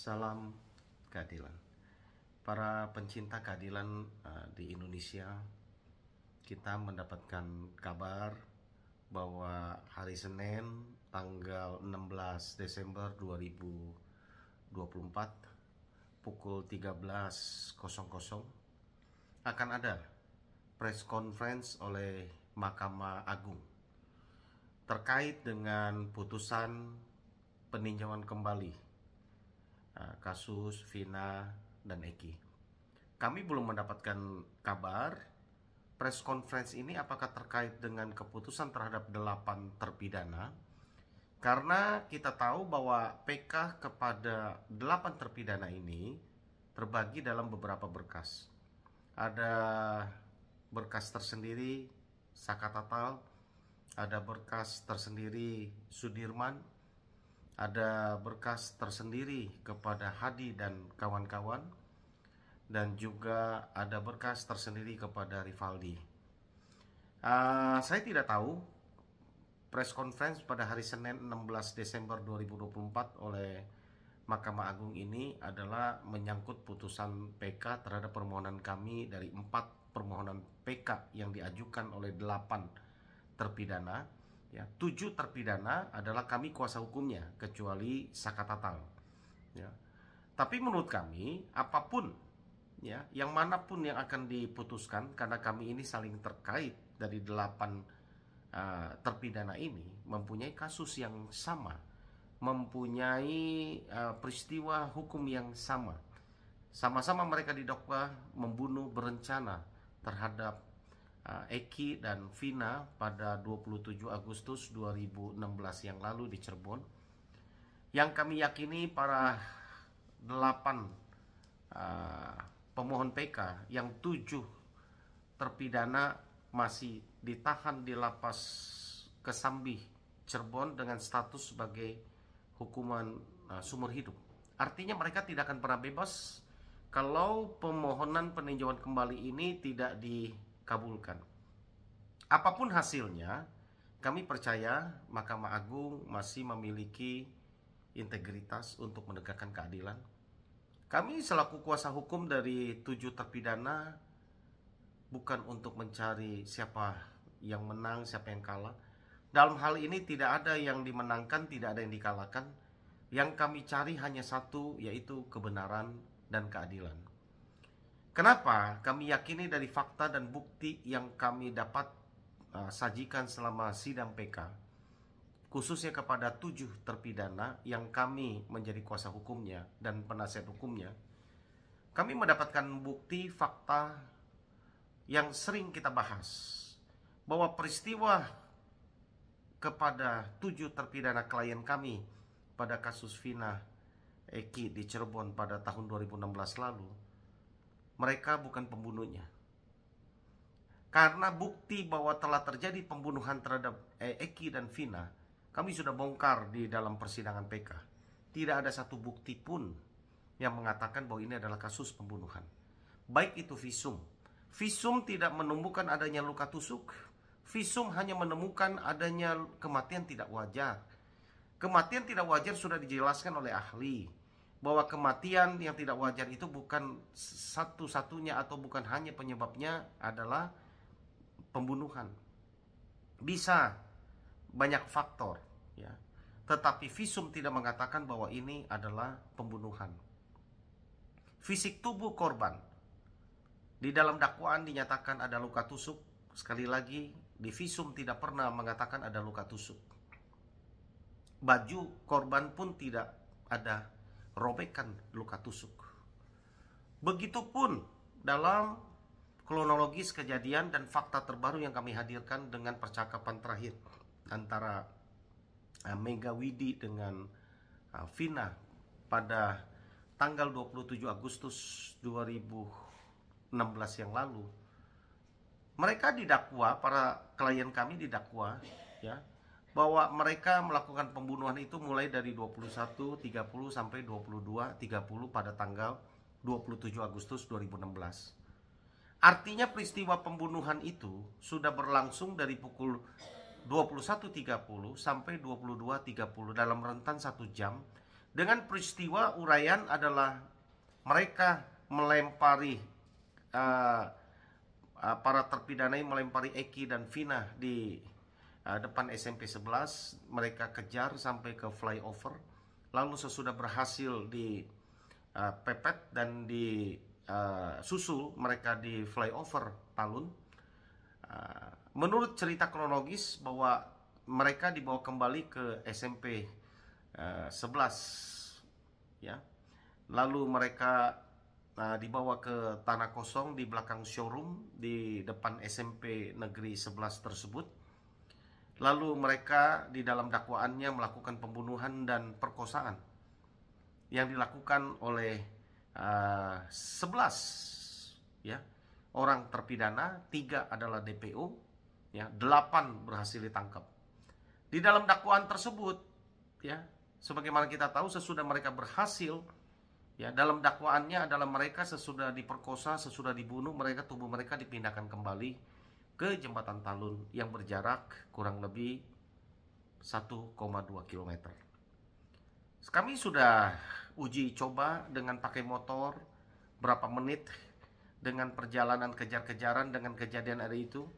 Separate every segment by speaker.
Speaker 1: Salam keadilan. Para pencinta keadilan di Indonesia, kita mendapatkan kabar bahwa hari Senin tanggal 16 Desember 2024 pukul 13.00 akan ada press conference oleh Mahkamah Agung terkait dengan putusan peninjauan kembali kasus Vina dan Eki. Kami belum mendapatkan kabar press conference ini apakah terkait dengan keputusan terhadap 8 terpidana, karena kita tahu bahwa PK kepada 8 terpidana ini terbagi dalam beberapa berkas. Ada berkas tersendiri Saka Tatal, ada berkas tersendiri Sudirman, ada berkas tersendiri kepada Hadi dan kawan-kawan, dan juga ada berkas tersendiri kepada Rivaldi. Saya tidak tahu press conference pada hari Senin 16 Desember 2024 oleh Mahkamah Agung ini adalah menyangkut putusan PK terhadap permohonan kami dari 4 permohonan PK yang diajukan oleh 8 terpidana. Ya, 7 terpidana adalah kami kuasa hukumnya kecuali Saka Tatal. Ya. Tapi menurut kami apapun, ya, yang manapun yang akan diputuskan, karena kami ini saling terkait dari 8 terpidana ini mempunyai kasus yang sama, mempunyai peristiwa hukum yang sama. Sama-sama mereka didakwa membunuh berencana terhadap Eki dan Vina pada 27 Agustus 2016 yang lalu di Cirebon. Yang kami yakini para 8 pemohon PK, yang 7 terpidana masih ditahan di lapas Kesambi Cirebon dengan status sebagai hukuman seumur hidup. Artinya mereka tidak akan pernah bebas kalau pemohonan peninjauan kembali ini tidak dikabulkan. Apapun hasilnya, kami percaya Mahkamah Agung masih memiliki integritas untuk menegakkan keadilan. Kami selaku kuasa hukum dari 7 terpidana bukan untuk mencari siapa yang menang, siapa yang kalah. Dalam hal ini tidak ada yang dimenangkan, tidak ada yang dikalahkan. Yang kami cari hanya satu, yaitu kebenaran dan keadilan. Kenapa? Kami yakini dari fakta dan bukti yang kami dapat sajikan selama sidang PK, khususnya kepada 7 terpidana yang kami menjadi kuasa hukumnya dan penasihat hukumnya. Kami mendapatkan bukti fakta yang sering kita bahas, bahwa peristiwa kepada 7 terpidana klien kami pada kasus Vina Eki di Cirebon pada tahun 2016 lalu, mereka bukan pembunuhnya. Karena bukti bahwa telah terjadi pembunuhan terhadap Eki dan Vina, kami sudah bongkar di dalam persidangan PK. Tidak ada satu bukti pun yang mengatakan bahwa ini adalah kasus pembunuhan. Baik itu visum. Visum tidak menemukan adanya luka tusuk. Visum hanya menemukan adanya kematian tidak wajar. Kematian tidak wajar sudah dijelaskan oleh ahli, bahwa kematian yang tidak wajar itu bukan satu-satunya atau bukan hanya penyebabnya adalah pembunuhan. Bisa banyak faktor, ya. Tetapi visum tidak mengatakan bahwa ini adalah pembunuhan. Fisik tubuh korban di dalam dakwaan dinyatakan ada luka tusuk. Sekali lagi, di visum tidak pernah mengatakan ada luka tusuk. Baju korban pun tidak ada robekan luka tusuk. Begitupun dalam kronologis kejadian dan fakta terbaru yang kami hadirkan dengan percakapan terakhir antara Mega Widi dengan Vina pada tanggal 27 Agustus 2016 yang lalu. Mereka didakwa, para klien kami didakwa, ya, bahwa mereka melakukan pembunuhan itu mulai dari 21, 30 sampai 22, 30 pada tanggal 27 Agustus 2016. Artinya peristiwa pembunuhan itu sudah berlangsung dari pukul 21.30 sampai 22.30 dalam rentan 1 jam Dengan peristiwa uraian adalah mereka melempari para terpidana yang melempari Eki dan Vina di depan SMP 11. Mereka kejar sampai ke flyover. Lalu sesudah berhasil di pepet dan di susul mereka di flyover Talun. Menurut cerita kronologis bahwa mereka dibawa kembali ke SMP 11, ya. Lalu mereka dibawa ke tanah kosong di belakang showroom di depan SMP Negeri 11 tersebut. Lalu mereka di dalam dakwaannya melakukan pembunuhan dan perkosaan yang dilakukan oleh 11, ya, orang terpidana. 3 adalah DPO, ya, 8 berhasil ditangkap. Di dalam dakwaan tersebut, ya, sebagaimana kita tahu, sesudah mereka berhasil, ya, dalam dakwaannya adalah mereka sesudah diperkosa, sesudah dibunuh, tubuh mereka dipindahkan kembali ke jembatan Talun yang berjarak kurang lebih 1,2 km. Kami sudah uji coba dengan pakai motor berapa menit dengan perjalanan kejar-kejaran dengan kejadian hari itu.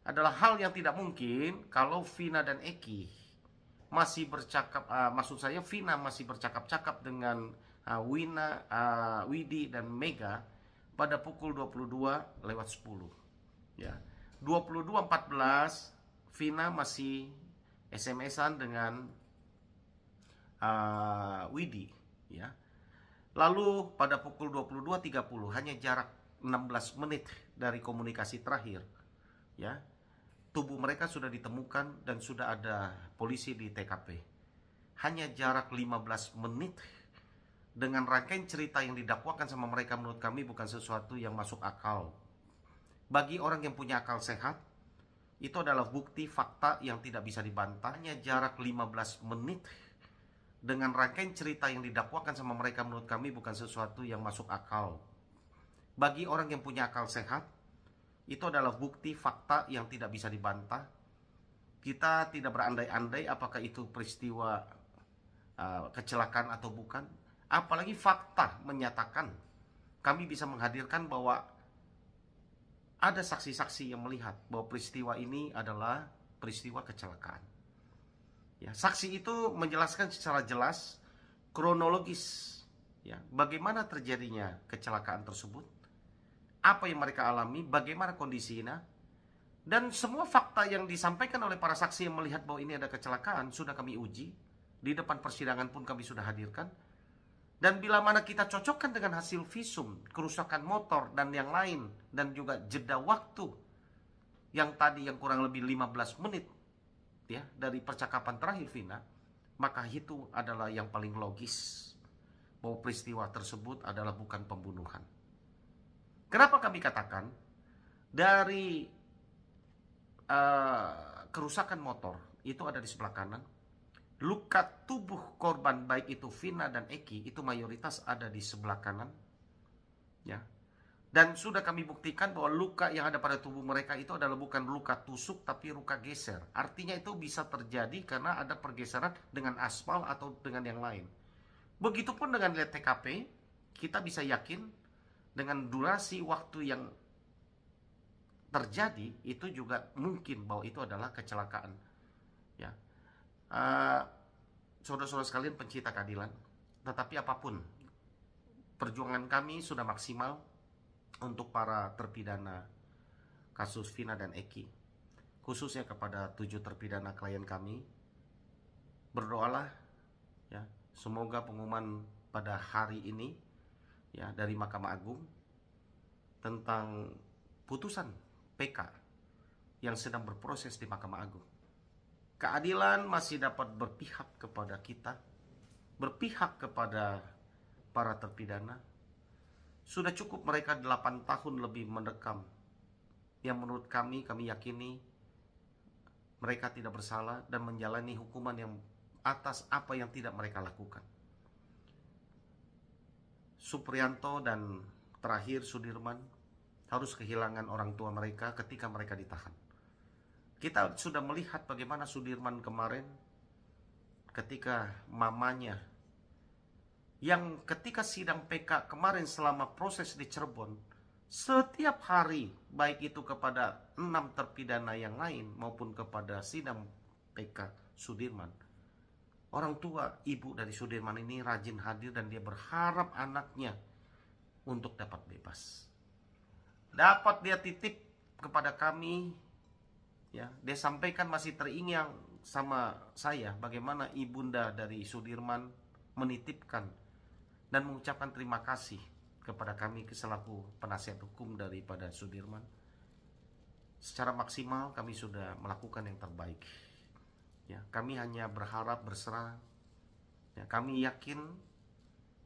Speaker 1: Adalah hal yang tidak mungkin kalau Vina dan Eki masih bercakap, maksud saya Vina masih bercakap-cakap dengan Widi dan Mega pada pukul 22:10, ya. 22:14 Vina masih SMS-an dengan Widi, ya. Lalu pada pukul 22:30, hanya jarak 16 menit dari komunikasi terakhir, ya, tubuh mereka sudah ditemukan dan sudah ada polisi di TKP. Hanya jarak 15 menit dengan rangkaian cerita yang didakwakan sama mereka, menurut kami bukan sesuatu yang masuk akal. Bagi orang yang punya akal sehat, itu adalah bukti fakta yang tidak bisa dibantah. Hanya jarak 15 menit dengan rangkaian cerita yang didakwakan sama mereka, menurut kami bukan sesuatu yang masuk akal. Bagi orang yang punya akal sehat, itu adalah bukti fakta yang tidak bisa dibantah. Kita tidak berandai-andai apakah itu peristiwa kecelakaan atau bukan. Apalagi fakta menyatakan, kami bisa menghadirkan bahwa ada saksi-saksi yang melihat bahwa peristiwa ini adalah peristiwa kecelakaan. Ya, saksi itu menjelaskan secara jelas kronologis, ya, bagaimana terjadinya kecelakaan tersebut, apa yang mereka alami, bagaimana kondisinya, dan semua fakta yang disampaikan oleh para saksi yang melihat bahwa ini ada kecelakaan sudah kami uji. Di depan persidangan pun kami sudah hadirkan. Dan bila mana kita cocokkan dengan hasil visum, kerusakan motor dan yang lain, dan juga jeda waktu yang tadi yang kurang lebih 15 menit, ya, dari percakapan terakhir Vina, maka itu adalah yang paling logis bahwa peristiwa tersebut adalah bukan pembunuhan. Kenapa kami katakan dari kerusakan motor itu ada di sebelah kanan, luka tubuh korban baik itu Vina dan Eki itu mayoritas ada di sebelah kanan, ya. Dan sudah kami buktikan bahwa luka yang ada pada tubuh mereka itu adalah bukan luka tusuk tapi luka geser. Artinya itu bisa terjadi karena ada pergeseran dengan aspal atau dengan yang lain. Begitupun dengan lihat TKP, kita bisa yakin dengan durasi waktu yang terjadi itu juga mungkin bahwa itu adalah kecelakaan, ya. Saudara-saudara sekalian pencinta keadilan, tetapi apapun, perjuangan kami sudah maksimal untuk para terpidana kasus Vina dan Eki, khususnya kepada 7 terpidana klien kami. Berdoalah, ya, semoga pengumuman pada hari ini, ya, dari Mahkamah Agung tentang putusan PK yang sedang berproses di Mahkamah Agung, keadilan masih dapat berpihak kepada kita, berpihak kepada para terpidana. Sudah cukup mereka 8 tahun lebih mendekam, yang menurut kami yakini mereka tidak bersalah dan menjalani hukuman yang atas apa yang tidak mereka lakukan. Suprianto dan terakhir Sudirman harus kehilangan orang tua mereka ketika mereka ditahan. Kita sudah melihat bagaimana Sudirman kemarin ketika mamanya yang ketika sidang PK kemarin selama proses di Cirebon, setiap hari, baik itu kepada 6 terpidana yang lain maupun kepada sidang PK Sudirman, orang tua ibu dari Sudirman ini rajin hadir dan dia berharap anaknya untuk dapat bebas. Dapat dia titip kepada kami, ya, dia sampaikan masih teringat sama saya bagaimana ibunda dari Sudirman menitipkan dan mengucapkan terima kasih kepada kami selaku penasihat hukum daripada Sudirman. Secara maksimal kami sudah melakukan yang terbaik. Ya, kami hanya berharap berserah. Ya, kami yakin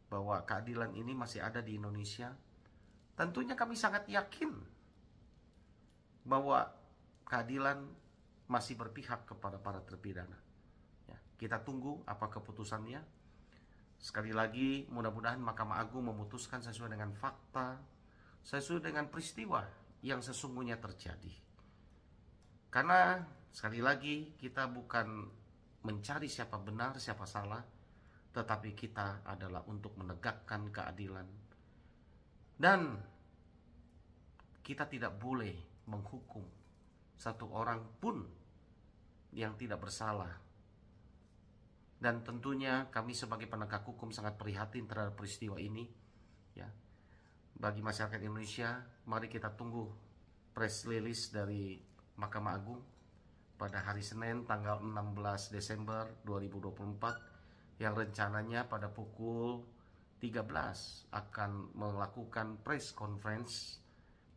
Speaker 1: bahwa keadilan ini masih ada di Indonesia. Tentunya kami sangat yakin bahwa keadilan masih berpihak kepada para terpidana. Ya, kita tunggu apa keputusannya. Sekali lagi, mudah-mudahan Mahkamah Agung memutuskan sesuai dengan fakta, sesuai dengan peristiwa yang sesungguhnya terjadi. Karena sekali lagi, kita bukan mencari siapa benar, siapa salah, tetapi kita adalah untuk menegakkan keadilan. Dan kita tidak boleh menghukum satu orang pun yang tidak bersalah. Dan tentunya kami sebagai penegak hukum sangat prihatin terhadap peristiwa ini. Ya, bagi masyarakat Indonesia, mari kita tunggu press release dari Mahkamah Agung pada hari Senin tanggal 16 Desember 2024 yang rencananya pada pukul 13 akan melakukan press conference,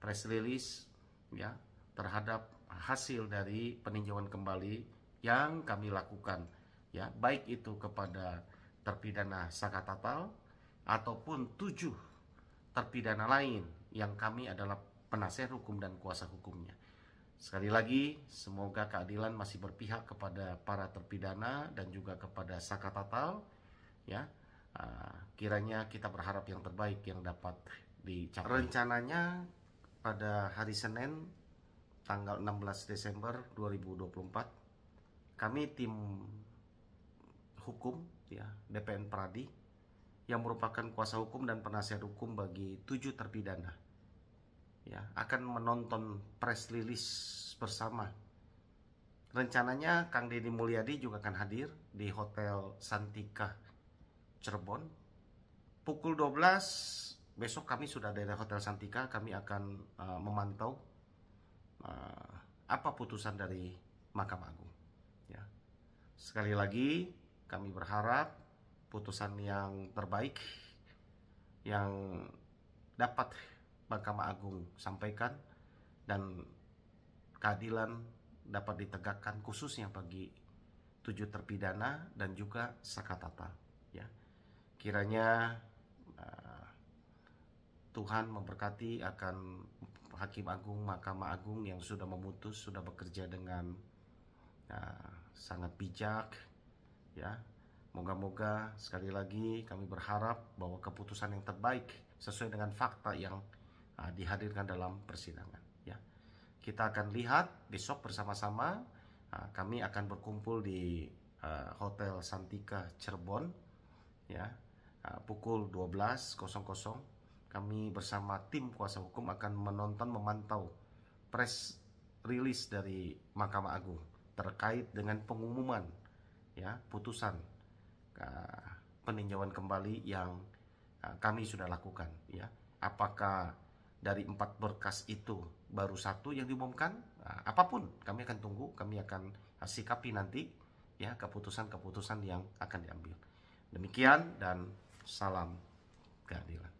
Speaker 1: press release, ya, terhadap hasil dari peninjauan kembali yang kami lakukan, ya, baik itu kepada terpidana Saka Tatal ataupun 7 terpidana lain yang kami adalah penasihat hukum dan kuasa hukumnya. Sekali lagi, semoga keadilan masih berpihak kepada para terpidana dan juga kepada Saka Tatal, ya. Kiranya kita berharap yang terbaik yang dapat dicapai. Rencananya pada hari Senin tanggal 16 Desember 2024 kami tim hukum, ya, DPN Pradi yang merupakan kuasa hukum dan penasihat hukum bagi 7 terpidana, ya, akan menonton press release bersama. Rencananya Kang Deddy Mulyadi juga akan hadir di Hotel Santika Cirebon pukul 12. Besok kami sudah dari Hotel Santika, kami akan memantau apa putusan dari Mahkamah Agung, ya. Sekali lagi kami berharap putusan yang terbaik yang dapat Mahkamah Agung sampaikan dan keadilan dapat ditegakkan khususnya bagi 7 terpidana dan juga Saka Tatal, ya. Kiranya Tuhan memberkati akan Hakim Agung, Mahkamah Agung yang sudah memutus, sudah bekerja dengan sangat bijak, ya. Moga-moga sekali lagi kami berharap bahwa keputusan yang terbaik sesuai dengan fakta yang dihadirkan dalam persidangan, ya. Kita akan lihat besok bersama-sama. Kami akan berkumpul di Hotel Santika Cirebon, ya, pukul 12.00. Kami bersama tim kuasa hukum akan menonton, memantau press release dari Mahkamah Agung terkait dengan pengumuman, ya, putusan peninjauan kembali yang kami sudah lakukan, ya. Apakah dari 4 berkas itu baru 1 yang diumumkan? Apapun kami akan tunggu, kami akan sikapi nanti, ya, keputusan-keputusan yang akan diambil. Demikian dan salam keadilan.